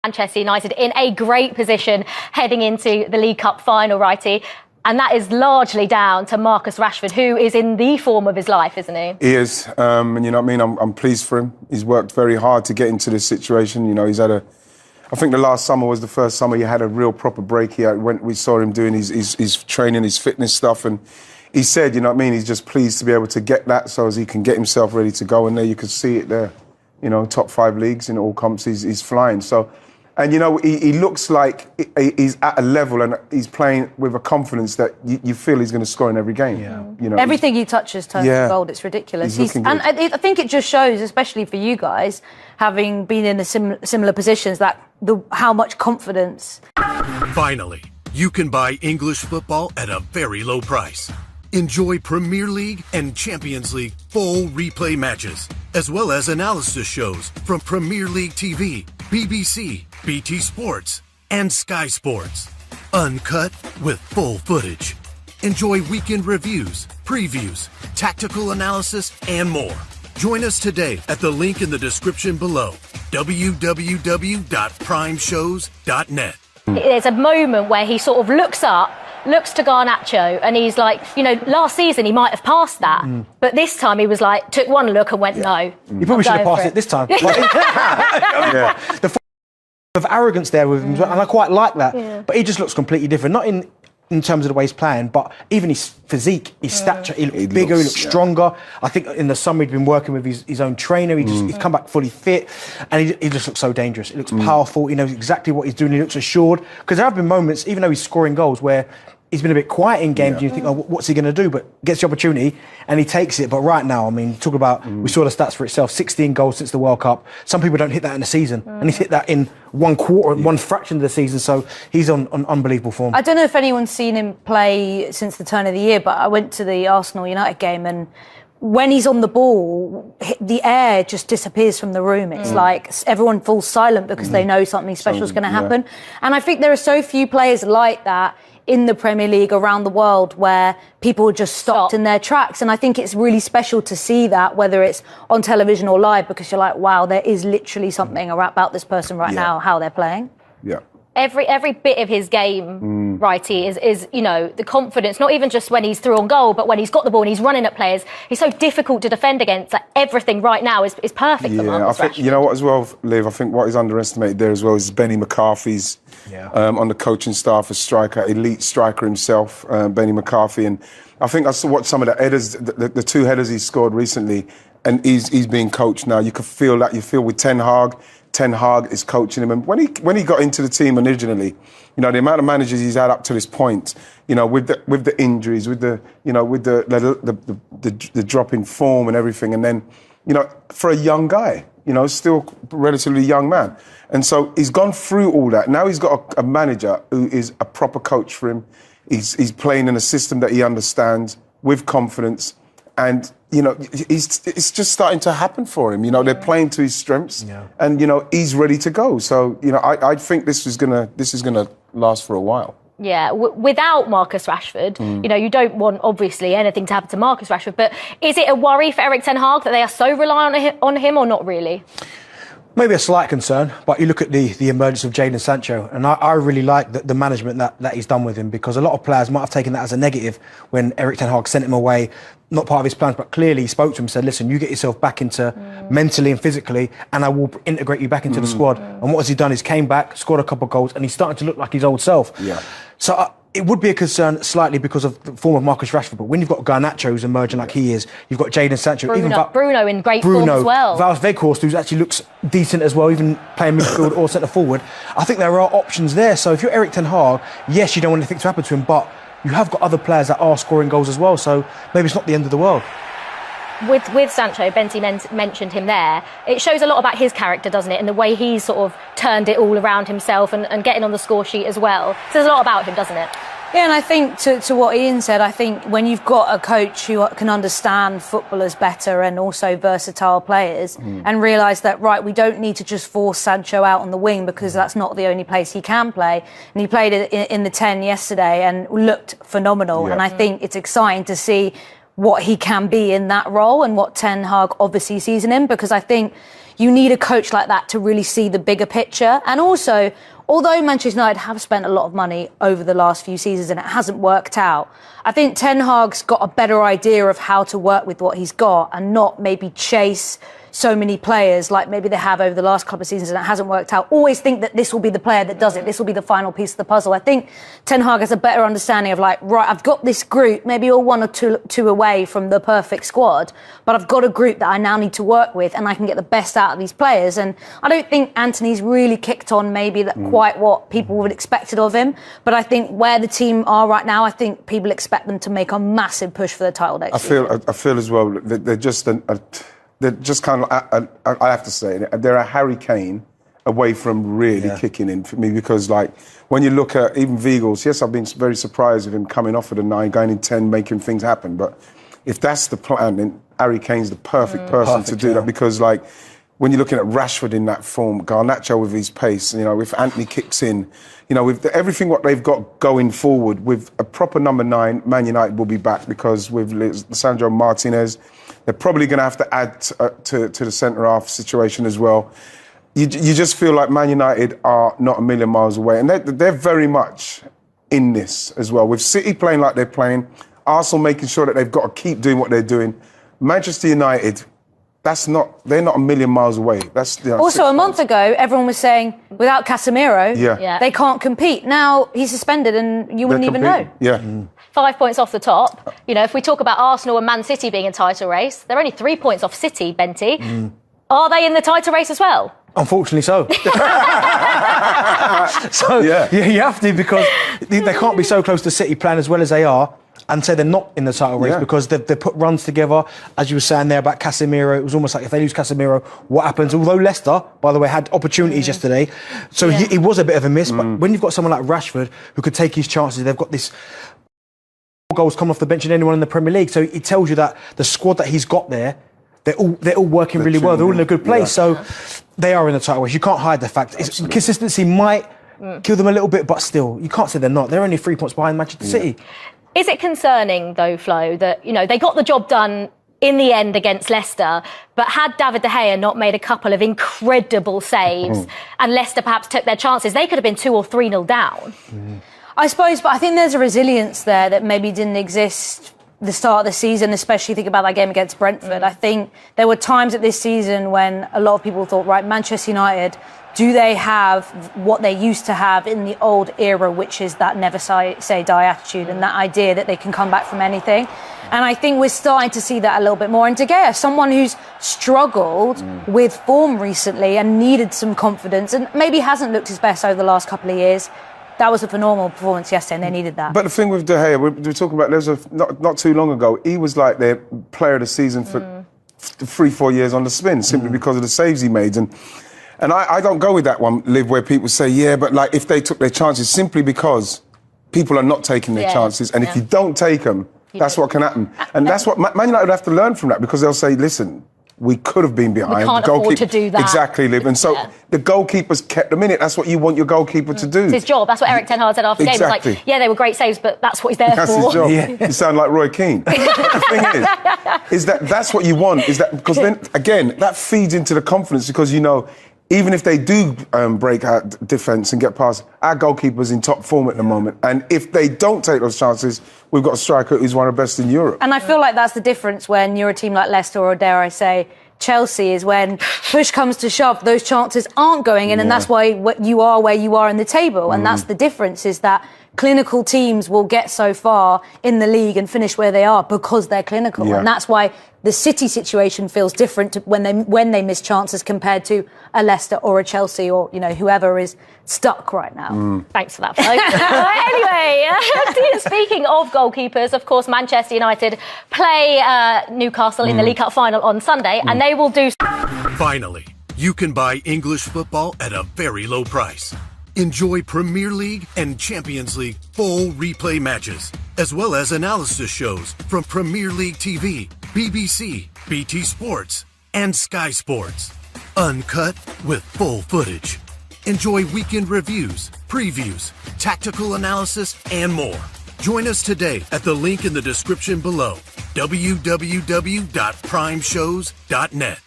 Manchester United in a great position heading into the League Cup final, Wrighty. And that is largely down to Marcus Rashford, who is in the form of his life, isn't he? He is. And you know what I mean? I'm pleased for him. He's worked very hard to get into this situation. You know, he's had I think the last summer was the first summer he had a real proper break. We saw him doing his training, his fitness stuff. And he said, you know what I mean? He's just pleased to be able to get that so as he can get himself ready to go. And there you can see it there. You know, top 5 leagues in all comps, he's flying. So, and, you know, he looks like he's at a level and he's playing with a confidence that you feel he's going to score in every game. Yeah. You know, everything he touches turns to gold. It's ridiculous. And I think it just shows, especially for you guys, having been in similar positions, that how much confidence. Finally, you can buy English football at a very low price. Enjoy Premier League and Champions League full replay matches, as well as analysis shows from Premier League TV, BBC, BT Sports, and Sky Sports. Uncut with full footage. Enjoy weekend reviews, previews, tactical analysis, and more. Join us today at the link in the description below, www.primeshows.net. There's a moment where he sort of looks to Garnacho, and he's like, you know, last season he might have passed that, but this time he was like, took one look and went, no. You probably should have passed it this time. The of arrogance there with him, and I quite like that. Yeah. But he just looks completely different, not in terms of the way he's playing, but even his physique, his stature. He looks bigger, he looks stronger. I think in the summer he'd been working with his own trainer. He's come back fully fit, and he just looks so dangerous. He looks powerful. He knows exactly what he's doing. He looks assured. Because there have been moments, even though he's scoring goals, where he's been a bit quiet in games, and you think, oh, what's he going to do? But gets the opportunity, and he takes it. But right now, I mean, talk about, we saw the stats for itself, 16 goals since the World Cup. Some people don't hit that in a season, and he's hit that in one quarter, one fraction of the season. So he's on unbelievable form. I don't know if anyone's seen him play since the turn of the year, but I went to the Arsenal United game, and when he's on the ball, the air just disappears from the room. It's like everyone falls silent because they know something special is going to happen. And I think there are so few players like that in the Premier League around the world where people are just stopped in their tracks. And I think it's really special to see that, whether it's on television or live, because you're like, wow, there is literally something about this person right now, how they're playing. Yeah. Every bit of his game, Wrighty, is, you know, the confidence, not even just when he's through on goal, but when he's got the ball and he's running at players. He's so difficult to defend against. Like, everything right now is perfect for Marcus Rashford. You know what as well, Liv, I think what is underestimated there as well is Benny McCarthy's on the coaching staff, a striker, elite striker himself, Benny McCarthy. And I think I watched some of the headers, the 2 headers he scored recently, and he's being coached now. You can feel that. You feel with Ten Hag is coaching him. And when he got into the team originally, you know, the amount of managers he's had up to this point, you know, with the injuries, with the drop in form and everything, and then, you know, for a young guy, you know, still relatively young man. And so he's gone through all that. Now he's got a manager who is a proper coach for him. He's playing in a system that he understands with confidence. And, you know, it's just starting to happen for him. You know, they're playing to his strengths, and, you know, he's ready to go. So, you know, I think this is gonna last for a while. Yeah, without Marcus Rashford, you know, you don't want, obviously, anything to happen to Marcus Rashford. But is it a worry for Erik Ten Hag that they are so reliant on him, or not really? Maybe a slight concern, but you look at the emergence of Jadon Sancho, and I really like the management that he's done with him, because a lot of players might have taken that as a negative when Erik Ten Hag sent him away, not part of his plans, but clearly he spoke to him and said, listen, you get yourself back into mentally and physically, and I will integrate you back into the squad. And what has he done? He's came back, scored a couple of goals, and he's starting to look like his old self. Yeah. So it would be a concern slightly because of the form of Marcus Rashford, but when you've got Garnacho who's emerging like he is, you've got Jadon Sancho, Bruno in great form as well. Wout Weghorst, who actually looks decent as well, even playing midfield or centre forward. I think there are options there. So if you're Erik Ten Hag, yes, you don't want anything to happen to him, but you have got other players that are scoring goals as well. So maybe it's not the end of the world. With Sancho, Benty mentioned him there. It shows a lot about his character, doesn't it? And the way he's sort of turned it all around himself and getting on the score sheet as well. So there's a lot about him, doesn't it? Yeah, and I think to what Ian said, I think when you've got a coach who can understand footballers better and also versatile players and realise that, right, we don't need to just force Sancho out on the wing because that's not the only place he can play. And he played in the 10 yesterday and looked phenomenal. Yeah. And I think it's exciting to see what he can be in that role and what Ten Hag obviously sees in him, because I think you need a coach like that to really see the bigger picture. And also, although Manchester United have spent a lot of money over the last few seasons and it hasn't worked out, I think Ten Hag's got a better idea of how to work with what he's got and not maybe chase so many players like maybe they have over the last couple of seasons and it hasn't worked out. Always think that this will be the player that does it. This will be the final piece of the puzzle. I think Ten Hag has a better understanding of like, right, I've got this group, maybe you're one or two away from the perfect squad, but I've got a group that I now need to work with and I can get the best out of these players. And I don't think Anthony's really kicked on maybe that quite what people would expected of him. But I think where the team are right now, I think people expect them to make a massive push for the title next season. I feel as well that they're just kind of, I have to say, they're a Harry Kane away from really kicking in for me, because like when you look at even Weghorst, yes, I've been very surprised with him coming off at a 9, going in 10, making things happen. But if that's the plan, then Harry Kane's the perfect person to do that, because like when you're looking at Rashford in that form, Garnacho with his pace, you know, if Anthony kicks in, you know, with everything what they've got going forward, with a proper number 9, Man United will be back, because with Lisandro, Martinez, they're probably going to have to add to the centre-half situation as well. You just feel like Man United are not a million miles away. And they're very much in this as well. With City playing like they're playing, Arsenal making sure that they've got to keep doing what they're doing. Manchester United, they're not a million miles away. That's also a month ago, everyone was saying without Casemiro, they can't compete. Now he's suspended, and you wouldn't even know. Yeah. 5 points off the top. You know, if we talk about Arsenal and Man City being in title race, they're only 3 points off City. Benty, are they in the title race as well? Unfortunately, so. You have to, because they can't be so close to City playing as well as they are and say they're not in the title race, because they've put runs together. As you were saying there about Casemiro, it was almost like if they lose Casemiro, what happens? Although Leicester, by the way, had opportunities yesterday, so he was a bit of a miss. But when you've got someone like Rashford who could take his chances, they've got this goals coming off the bench than anyone in the Premier League. So it tells you that the squad that he's got there, they're all working really well. They're all in a good place. So they are in the title race. You can't hide the fact. Consistency might kill them a little bit, but still, you can't say they're not. They're only 3 points behind Manchester City. Is it concerning, though, Flo, that, you know, they got the job done in the end against Leicester, but had David De Gea not made a couple of incredible saves and Leicester perhaps took their chances, they could have been 2 or 3-0 down. I suppose, but I think there's a resilience there that maybe didn't exist the start of the season, especially think about that game against Brentford. I think there were times at this season when a lot of people thought, right, Manchester United, do they have what they used to have in the old era, which is that never say die attitude and that idea that they can come back from anything? And I think we're starting to see that a little bit more. And De Gea, someone who's struggled with form recently and needed some confidence and maybe hasn't looked his best over the last couple of years. That was a phenomenal performance yesterday, and they needed that. But the thing with De Gea, we were talking about, not too long ago, he was like their player of the season for 3-4 years on the spin, simply because of the saves he made. And I don't go with that one, Liv, where people say, but like if they took their chances, simply because people are not taking their chances. And if you don't take them, that's what can happen. And that's what Man United would have to learn from that, because they'll say, listen, we could have been behind. We can't afford to do that. Exactly, Liv. And so the goalkeepers kept them in it. That's what you want your goalkeeper to do. It's his job. That's what Erik Ten Hag said after the game. It was like, they were great saves, but that's what he's there for. That's his job. You sound like Roy Keane. The thing is that's what you want, because then, again, that feeds into the confidence, because, you know, even if they do break our defence and get past, our goalkeeper's in top form at the moment. And if they don't take those chances, we've got a striker who's one of the best in Europe. And I feel like that's the difference when you're a team like Leicester, or dare I say, Chelsea, is when push comes to shove, those chances aren't going in, and that's why you are where you are in the table. And that's the difference, is that clinical teams will get so far in the league and finish where they are because they're clinical. And that's why the City situation feels different to when they miss chances compared to a Leicester or a Chelsea, or, you know, whoever is stuck right now. Thanks for that, Flo. Anyway, speaking of goalkeepers, of course, Manchester United play Newcastle in the League Cup final on Sunday, and they will do... Finally, you can buy English football at a very low price. Enjoy Premier League and Champions League full replay matches, as well as analysis shows from Premier League TV, BBC, BT Sports, and Sky Sports. Uncut with full footage. Enjoy weekend reviews, previews, tactical analysis, and more. Join us today at the link in the description below, www.primeshows.net.